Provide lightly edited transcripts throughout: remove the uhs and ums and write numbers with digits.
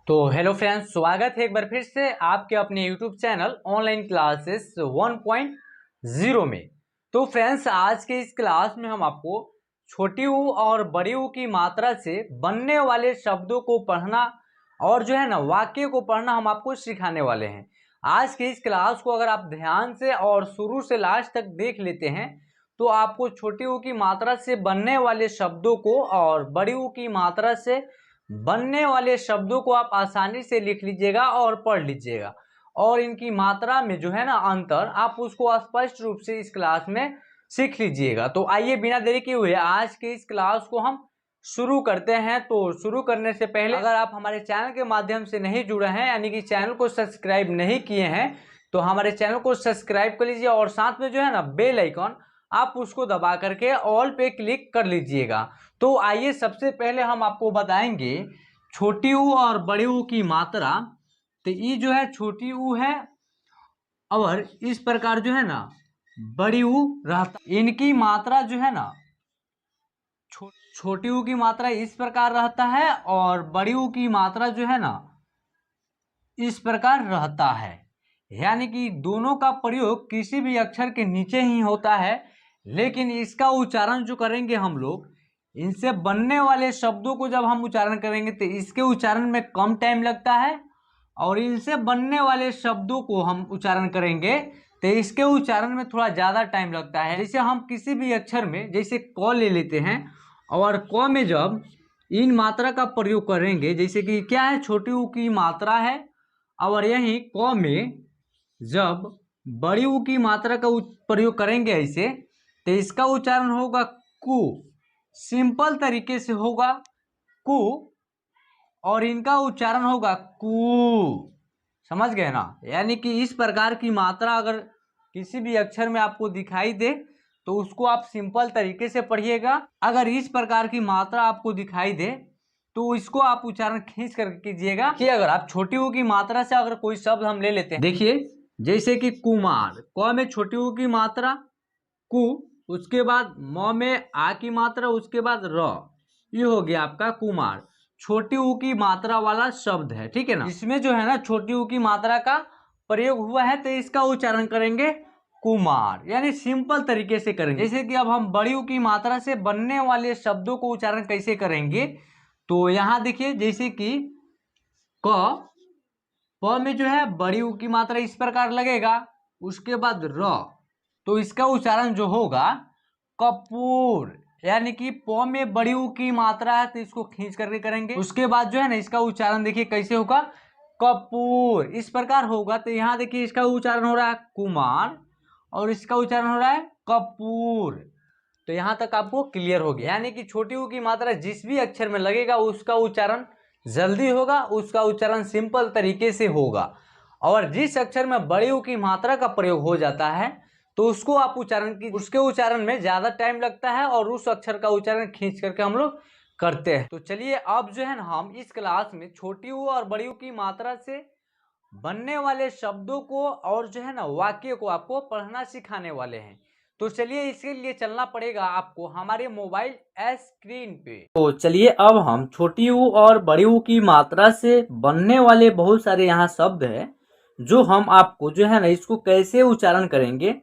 तो hello friends, स्वागत है एक बार फिर से आपके अपने यूट्यूब चैनल ऑनलाइन क्लासेस 1.0 में। तो फ्रेंड्स, आज के इस क्लास में हम आपको छोटी ऊ और बड़ी ऊ की मात्रा से बनने वाले शब्दों को पढ़ना और जो है ना वाक्य को पढ़ना हम आपको सिखाने वाले हैं। आज के इस क्लास को अगर आप ध्यान से और शुरू से लास्ट तक देख लेते हैं तो आपको छोटी ऊ की मात्रा से बनने वाले शब्दों को और बड़ी ऊ की मात्रा से बनने वाले शब्दों को आप आसानी से लिख लीजिएगा और पढ़ लीजिएगा, और इनकी मात्रा में जो है ना अंतर आप उसको स्पष्ट रूप से इस क्लास में सीख लीजिएगा। तो आइए बिना देरी किए हुए आज के इस क्लास को हम शुरू करते हैं। तो शुरू करने से पहले अगर आप हमारे चैनल के माध्यम से नहीं जुड़े हैं, यानी कि चैनल को सब्सक्राइब नहीं किए हैं, तो हमारे चैनल को सब्सक्राइब कर लीजिए और साथ में जो है ना बेल आइकॉन आप उसको दबा करके ऑल पे क्लिक कर लीजिएगा। तो आइए सबसे पहले हम आपको बताएंगे छोटी ऊ और बड़ी ऊ की मात्रा। तो ये जो है छोटी ऊ है और इस प्रकार जो है ना बड़ी ऊ रहता, इनकी मात्रा जो है ना छोटी ऊ की मात्रा इस प्रकार रहता है और बड़ी ऊ की मात्रा जो है ना इस प्रकार रहता है। यानी कि दोनों का प्रयोग किसी भी अक्षर के नीचे ही होता है, लेकिन इसका उच्चारण जो करेंगे हम लोग, इनसे बनने वाले शब्दों को जब हम उच्चारण करेंगे तो इसके उच्चारण में कम टाइम लगता है, और इनसे बनने वाले शब्दों को हम उच्चारण करेंगे तो इसके उच्चारण में थोड़ा ज़्यादा टाइम लगता है। जैसे हम किसी भी अक्षर में जैसे क ले लेते हैं, और क में जब इन मात्रा का प्रयोग करेंगे, जैसे कि क्या है छोटी ऊ की मात्रा है, और यहीं क में जब बड़ी ऊ की मात्रा का प्रयोग करेंगे ऐसे, तो इसका उच्चारण होगा कु। सिंपल तरीके से होगा कु, और इनका उच्चारण होगा कु। समझ गए ना? यानी कि इस प्रकार की मात्रा अगर किसी भी अक्षर में आपको दिखाई दे तो उसको आप सिंपल तरीके से पढ़िएगा। अगर इस प्रकार की मात्रा आपको दिखाई दे तो इसको आप उच्चारण खींच कर कीजिएगा। कि अगर आप छोटी ऊ की मात्रा से अगर कोई शब्द हम ले लेते हैं, देखिए जैसे कि कुमार, क में छोटी ऊ की मात्रा कु, उसके बाद म में आ की मात्रा, उसके बाद र, ये हो गया आपका कुमार। छोटी ऊ की मात्रा वाला शब्द है, ठीक है ना। इसमें जो है ना छोटी ऊ की मात्रा का प्रयोग हुआ है तो इसका उच्चारण करेंगे कुमार, यानी सिंपल तरीके से करेंगे। जैसे कि अब हम बड़ी ऊ की मात्रा से बनने वाले शब्दों को उच्चारण कैसे करेंगे, तो यहाँ देखिए जैसे कि क, प में जो है बड़ी ऊ की मात्रा इस प्रकार लगेगा, उसके बाद र, तो इसका उच्चारण जो होगा कपूर। यानी कि प में बड़ी ऊ की मात्रा है तो इसको खींच करके करेंगे। उसके बाद जो है ना इसका उच्चारण देखिए कैसे होगा, कपूर, इस प्रकार होगा। तो यहाँ देखिए इसका उच्चारण हो रहा है कुमार और इसका उच्चारण हो रहा है कपूर। तो यहाँ तक आपको क्लियर हो गया। यानी कि छोटी ऊ की मात्रा जिस भी अक्षर में लगेगा उसका उच्चारण जल्दी होगा, उसका उच्चारण सिंपल तरीके से होगा, और जिस अक्षर में बड़ी ऊ की मात्रा का प्रयोग हो जाता है तो उसको आप उच्चारण की उसके उच्चारण में ज़्यादा टाइम लगता है और उस अक्षर का उच्चारण खींच करके हम लोग करते हैं। तो चलिए अब जो है ना हम इस क्लास में छोटी ऊ और बड़ी ऊ की मात्रा से बनने वाले शब्दों को और जो है ना वाक्य को आपको पढ़ना सिखाने वाले हैं। तो चलिए इसके लिए चलना पड़ेगा आपको हमारे मोबाइल स्क्रीन पे। तो चलिए अब हम छोटी ऊ और बड़ी ऊ की मात्रा से बनने वाले बहुत सारे यहाँ शब्द है, जो हम आपको जो है ना इसको कैसे उच्चारण करेंगे,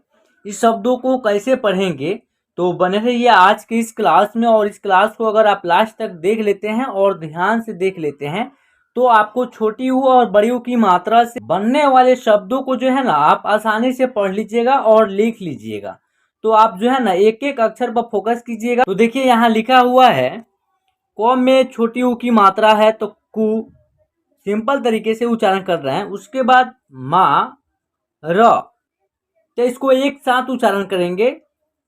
इस शब्दों को कैसे पढ़ेंगे। तो बने रहिए आज की इस क्लास में, और इस क्लास को अगर आप लास्ट तक देख लेते हैं और ध्यान से देख लेते हैं तो आपको छोटी ऊ और बड़ी ऊ की मात्रा से बनने वाले शब्दों को जो है ना आप आसानी से पढ़ लीजिएगा और लिख लीजिएगा। तो आप जो है ना एक एक अक्षर पर फोकस कीजिएगा। तो देखिए यहाँ लिखा हुआ है क में छोटी ऊ की मात्रा है तो कु, सिंपल तरीके से उच्चारण कर रहे हैं। उसके बाद मा, र, तो इसको एक साथ उच्चारण करेंगे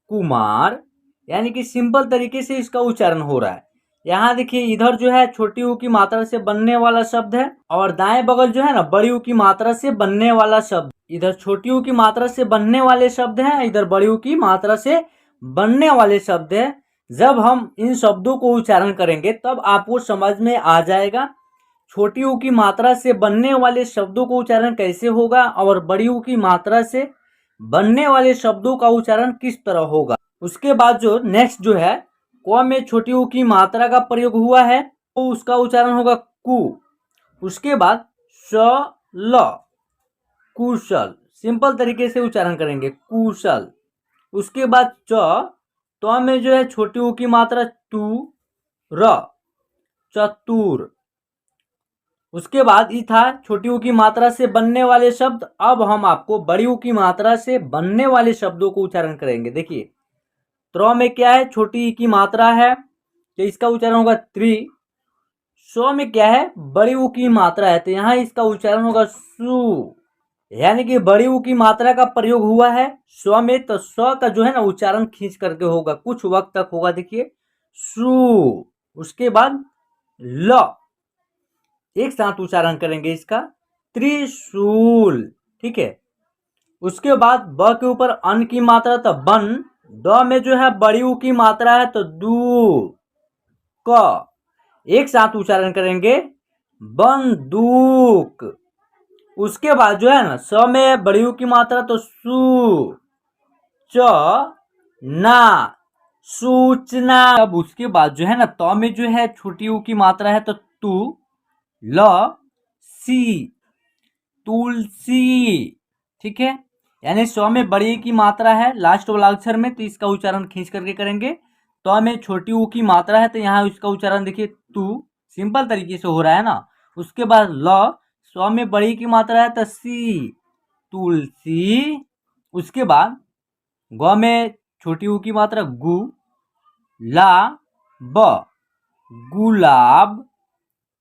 कुमार, यानी कि सिंपल तरीके से इसका उच्चारण हो रहा है। यहाँ देखिए इधर जो है छोटी ऊ की मात्रा से बनने वाला शब्द है, और दाएं बगल जो है ना बड़ी ऊ की मात्रा से बनने वाला शब्द। इधर छोटी ऊ की मात्रा से बनने वाले शब्द है, इधर बड़ी ऊ की मात्रा से बनने वाले शब्द है। जब हम इन शब्दों को उच्चारण करेंगे तब आपको समझ में आ जाएगा छोटी ऊ की मात्रा से बनने वाले शब्दों को उच्चारण कैसे होगा और बड़ी ऊ की मात्रा से बनने वाले शब्दों का उच्चारण किस तरह होगा। उसके बाद जो नेक्स्ट जो है क में छोटी ऊ की मात्रा का प्रयोग हुआ है तो उसका उच्चारण होगा कु। उसके बाद श ल, कुशल, सिंपल तरीके से उच्चारण करेंगे कुशल। उसके बाद तो में जो है छोटी ऊ की मात्रा तू, र, चतुर। उसके बाद ई था छोटी ऊ की मात्रा से बनने वाले शब्द। अब हम आपको बड़ी ऊ की मात्रा से बनने वाले शब्दों को उच्चारण करेंगे। देखिए त्र में क्या है, छोटी ई की मात्रा है तो इसका उच्चारण होगा त्रि। स्व में क्या है, बड़ी ऊ की मात्रा है तो यहाँ इसका उच्चारण होगा सु। यानी कि बड़ी ऊ की मात्रा का प्रयोग हुआ है स्व में, तो स्व का जो है ना उच्चारण खींच करके होगा, कुछ वक्त तक होगा। देखिए सु। उसके बाद ल, एक साथ उच्चारण करेंगे इसका, त्रिशूल। ठीक है। उसके बाद ब के ऊपर अन की मात्रा तो बन। द में जो है बड़ी ऊ की मात्रा है तो दू, क, एक साथ उच्चारण करेंगे बंदूक। उसके बाद जो है ना स में बड़ी ऊ की मात्रा तो सु, च, ना, सूचना। अब उसके बाद जो है ना त में जो है छोटी ऊ की मात्रा है तो तू, ल, सी, तुलसी। ठीक है। यानी स्व में बड़ी की मात्रा है लास्ट वाला अक्षर में तो इसका उच्चारण खींच करके करेंगे। तो में छोटी ऊ की मात्रा है तो यहाँ इसका उच्चारण देखिए तू, सिंपल तरीके से हो रहा है ना। उसके बाद ल, स्व में बड़ी की मात्रा है तो सी, तुलसी। उसके बाद ग में छोटी ऊ की मात्रा गु, ला, ब, गुलाब।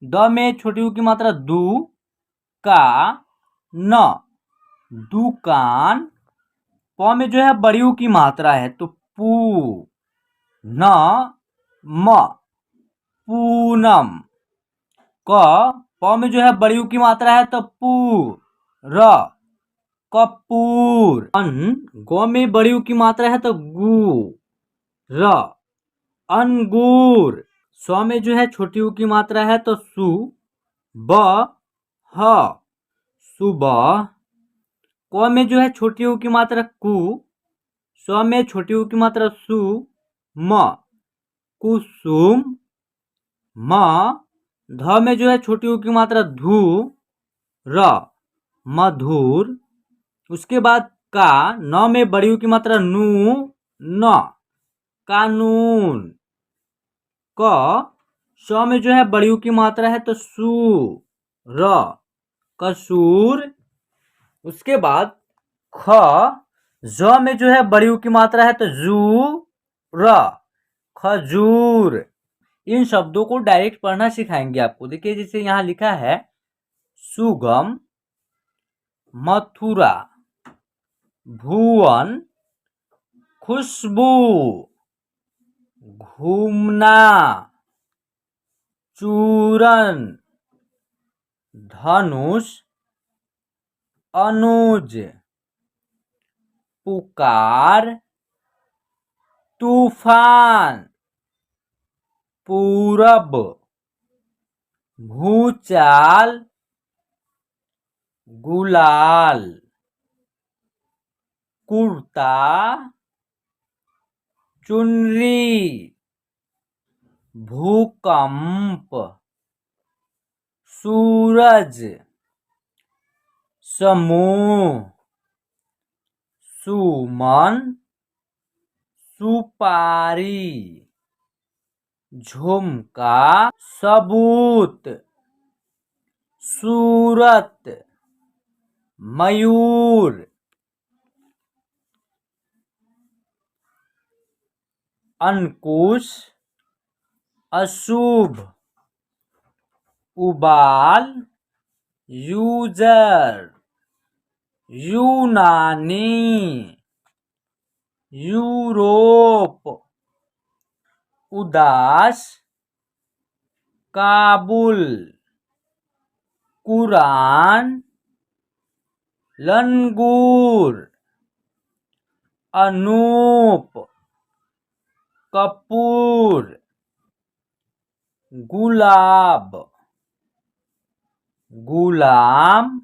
द में छोटी ऊ की मात्रा दू, का, न, दुकान। प में जो है बड़ी ऊ की मात्रा है तो पू, न, म, पूनम। प में जो है बड़ी ऊ की मात्रा है तो पू, र, कपूर। ग में बड़ी ऊ की मात्रा है तो गु, र, अंगूर। स्व में जो है छोटी ऊ की मात्रा है तो सु, ब, ह, सुबह। क में जो है छोटी ऊ की मात्रा कु, स्व में छोटी ऊ की मात्रा सु, म, कुसुम। म, ध में जो है छोटी ऊ की मात्रा धु, र, मधुर। उसके बाद का, न में बड़ी ऊ की मात्रा नु, न, कानून। क, स में जो है बड़ी ऊ की मात्रा है तो सु, र, कसूर। उसके बाद ख, ज में जो है बड़ी ऊ की मात्रा है तो जू, र, खजूर। इन शब्दों को डायरेक्ट पढ़ना सिखाएंगे आपको। देखिए जैसे यहाँ लिखा है सुगम, मथुरा, भुवन, खुशबू, घूमना, चूरन, धनुष, अनुज, पुकार, तूफान, पूरब, भूचाल, गुलाल, कुर्ता, चुनरी, भूकंप, सूरज, समूह, सुमन, सुपारी, झुमका, सबूत, सूरत, मयूर, अंकुश, अशुभ, उबाल, यूजर, यूनानी, यूरोप, उदास, काबुल, कुरान, लंगूर, अनूप, कपूर, गुलाब, गुलाम,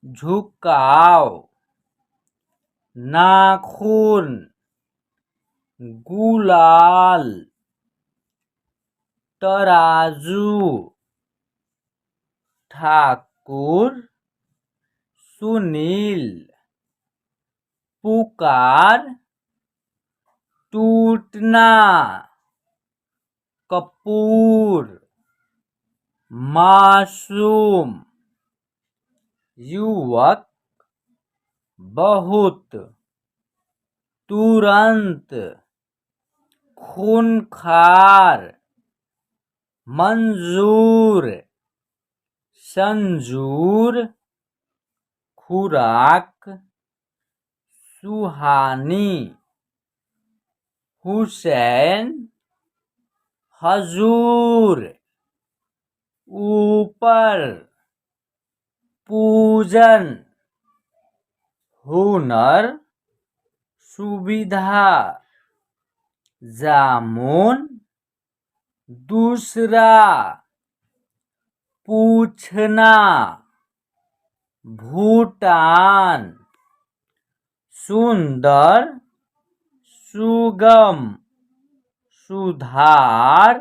झुकाव, नाखून, गुलाल, तराजू, ठाकुर, सुनील, पुकार, टूटना, कपूर, मासूम, युवक, बहुत, तुरंत, खूंखार, मंजूर, संजूर, खुराक, सुहानी, हुसैन, हजूर, ऊपर, पूजन, हुनर, सुविधा, जामुन, दूसरा, पूछना, भूटान, सुंदर, सुगम, सुधार,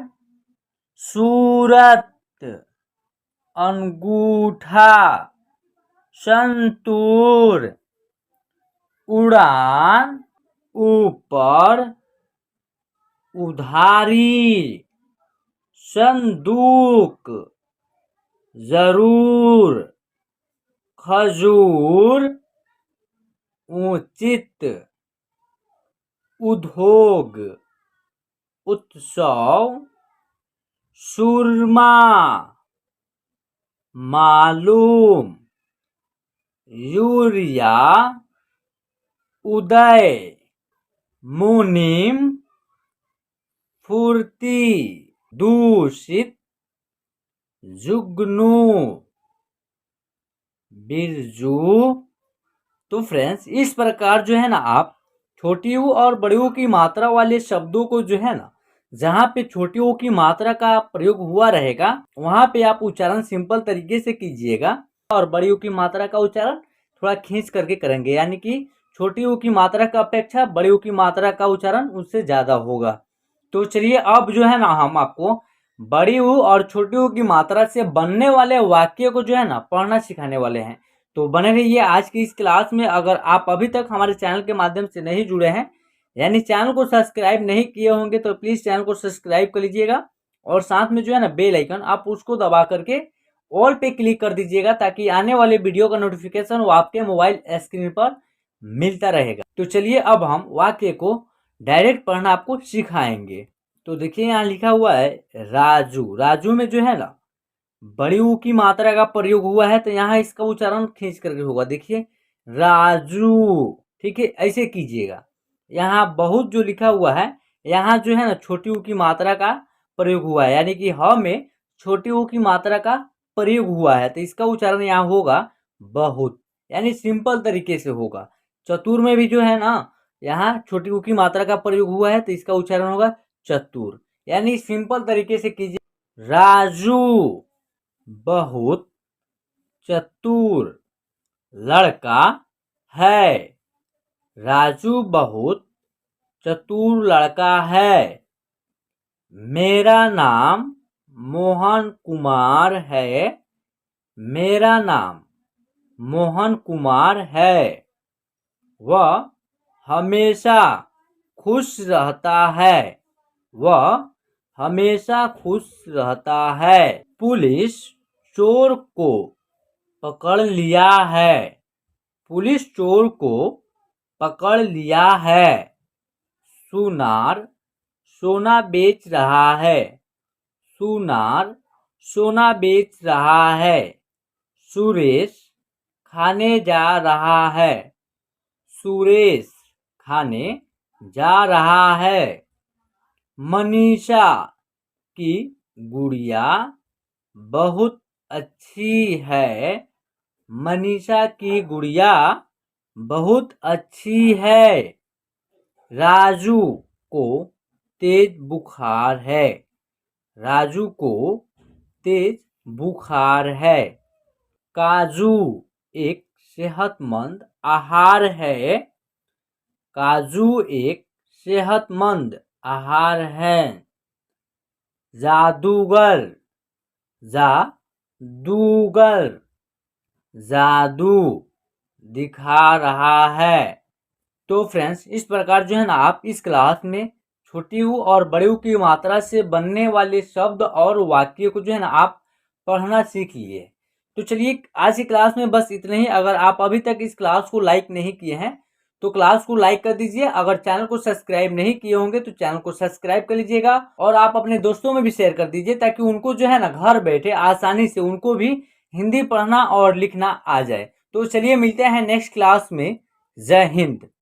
सूरत, अंगूठा, संतूर, उड़ान, ऊपर, उधारी, संदूक, जरूर, खजूर, उचित, उद्योग, उत्सव, सुरमा, मालूम, यूरिया, उदय, मुनीम, फुर्ती, दूषित, जुगनू, बिरजू। तो फ्रेंड्स, इस प्रकार जो है ना आप छोटी ऊ और बड़ी ऊ की मात्रा वाले शब्दों को जो है ना, जहाँ पे छोटी ऊ की मात्रा का प्रयोग हुआ रहेगा वहां पे आप उच्चारण सिंपल तरीके से कीजिएगा और बड़ी ऊ की मात्रा का उच्चारण थोड़ा खींच करके करेंगे, यानी कि छोटी ऊ की मात्रा का अपेक्षा बड़ी ऊ की मात्रा का उच्चारण उससे ज्यादा होगा। तो चलिए अब जो है ना हम आपको बड़ी ऊ और छोटी ऊ की मात्रा से बनने वाले वाक्य को जो है ना पढ़ना सिखाने वाले हैं। तो बने रहिए आज की इस क्लास में। अगर आप अभी तक हमारे चैनल के माध्यम से नहीं जुड़े हैं, यानी चैनल को सब्सक्राइब नहीं किए होंगे, तो प्लीज चैनल को सब्सक्राइब कर लीजिएगा और साथ में जो है ना बेल आइकन आप उसको दबा करके ऑल पे क्लिक कर दीजिएगा, ताकि आने वाले वीडियो का नोटिफिकेशन वो आपके मोबाइल स्क्रीन पर मिलता रहेगा। तो चलिए अब हम वाक्य को डायरेक्ट पढ़ना आपको सिखाएंगे। तो देखिए यहाँ लिखा हुआ है राजू। राजू में जो है ना बड़ी ऊ की मात्रा का प्रयोग हुआ है, तो यहाँ इसका उच्चारण खींच करके होगा। देखिए राजू, ठीक है, ऐसे कीजिएगा। यहाँ बहुत जो लिखा हुआ है, यहाँ जो है ना छोटी ऊ की मात्रा का प्रयोग हुआ है, यानी कि ह में छोटी ऊ की मात्रा का प्रयोग हुआ है, तो इसका उच्चारण यहाँ होगा बहुत, यानी सिंपल तरीके से होगा। चतुर में भी जो है ना यहाँ छोटी ऊ की मात्रा का प्रयोग हुआ है, तो इसका उच्चारण होगा चतुर, यानी सिंपल तरीके से कीजिए। राजू बहुत चतुर लड़का है। राजू बहुत चतुर लड़का है। मेरा नाम मोहन कुमार है। मेरा नाम मोहन कुमार है। वह हमेशा खुश रहता है। वह हमेशा खुश रहता है। पुलिस चोर को पकड़ लिया है। पुलिस चोर को पकड़ लिया है। सुनार सोना बेच रहा है। सुनार सोना बेच रहा है। सुरेश खाने जा रहा है। सुरेश खाने जा रहा है। मनीषा की गुड़िया बहुत अच्छी है। मनीषा की गुड़िया बहुत अच्छी है। राजू को तेज बुखार है। राजू को तेज बुखार है। काजू एक सेहतमंद आहार है। काजू एक सेहतमंद आहार है। जादूगर जादूगर जादू दिखा रहा है। तो फ्रेंड्स, इस प्रकार जो है ना आप इस क्लास में छोटी ऊ और बड़ी ऊ की मात्रा से बनने वाले शब्द और वाक्य को जो है ना आप पढ़ना सीख लिए। तो चलिए आज की क्लास में बस इतना ही। अगर आप अभी तक इस क्लास को लाइक नहीं किए हैं तो क्लास को लाइक कर दीजिए। अगर चैनल को सब्सक्राइब नहीं किए होंगे तो चैनल को सब्सक्राइब कर लीजिएगा और आप अपने दोस्तों में भी शेयर कर दीजिए ताकि उनको जो है ना घर बैठे आसानी से उनको भी हिंदी पढ़ना और लिखना आ जाए। तो चलिए मिलते हैं नेक्स्ट क्लास में। जय हिंद।